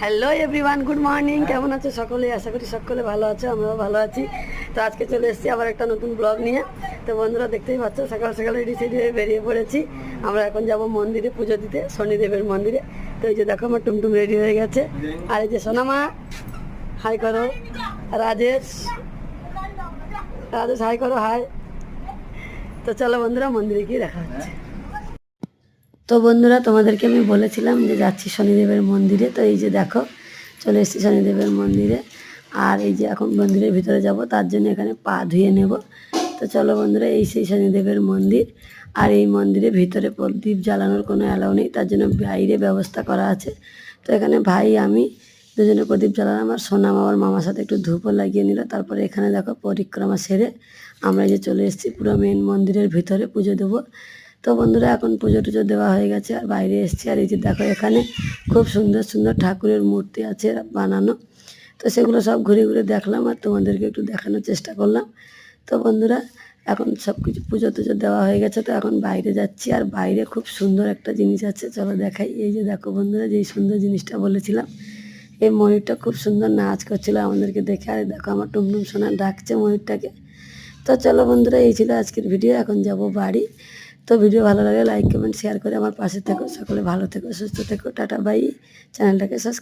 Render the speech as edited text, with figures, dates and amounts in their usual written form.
Hello everyone, good morning. কেমন আছো সকলে? আশা করি সকলে ভালো আছো, আমরাও ভালো আছি। তো আজকে চলে এসেছি আবার একটা নতুন ব্লগ নিয়ে। তো বন্ধুরা দেখতেই পাচ্ছ, সকাল সকাল রেডি সেডি হয়ে বেরিয়ে পড়েছি। আমরা এখন যাব মন্দিরে পুজো দিতে, শনিদেবের মন্দিরে। তো এই যে দেখো আমার টুমটুম রেডি হয়ে গেছে। আর এই যে সোনামা, হাই করো। রাজেশ, রাজেশ হাই করো, হাই। তো চলো বন্ধুরা, মন্দিরে গিয়ে দেখা হচ্ছে। তো বন্ধুরা, তোমাদেরকে আমি বলেছিলাম যে যাচ্ছি শনিদেবের মন্দিরে। তো এই যে দেখো চলে এসেছি শনিদেবের মন্দিরে। আর এই যে এখন মন্দিরের ভিতরে যাব, তার জন্য এখানে পা ধুয়ে নেব। তো চলো বন্ধুরা, এই সেই শনিদেবের মন্দির। আর এই মন্দিরে ভিতরে প্রদীপ জ্বালানোর কোনো অ্যালাউ নেই, তার জন্য বাইরে ব্যবস্থা করা আছে। তো এখানে ভাই আমি দুজনে প্রদীপ জ্বালালাম, আর সোনাম আমার মামার সাথে একটু ধূপও লাগিয়ে নিল। তারপরে এখানে দেখো পরিক্রমা সেরে আমরা যে চলে এসেছি পুরো মেন মন্দিরের ভিতরে পুজো দেবো। তো বন্ধুরা, এখন পুজো টুজো দেওয়া হয়ে গেছে, আর বাইরে এসেছি। আর এই যে দেখো এখানে খুব সুন্দর সুন্দর ঠাকুরের মূর্তি আছে বানানো। তো সেগুলো সব ঘুরে ঘুরে দেখলাম, আর তোমাদেরকে একটু দেখানোর চেষ্টা করলাম। তো বন্ধুরা, এখন সব কিছু পুজো টুজো দেওয়া হয়ে গেছে, তো এখন বাইরে যাচ্ছি। আর বাইরে খুব সুন্দর একটা জিনিস আছে, চলো দেখাই। এই যে দেখো বন্ধুরা, যেই সুন্দর জিনিসটা বলেছিলাম, এই ময়ূরটা খুব সুন্দর নাচ করছিল আমাদেরকে দেখে। আর দেখো আমার টুমটুম সোনা ডাকছে ময়ূরটাকে। তো চলো বন্ধুরা, এই ছিল আজকের ভিডিও। এখন যাব বাড়ি। তো ভিডিও ভালো লাগে লাইক কমেন্ট শেয়ার করে আমার পাশে থেকো। সকলে ভালো থেকো, সুস্থ থেকো। Tata bye. চ্যানেলটাকে সাবস্ক্রাইব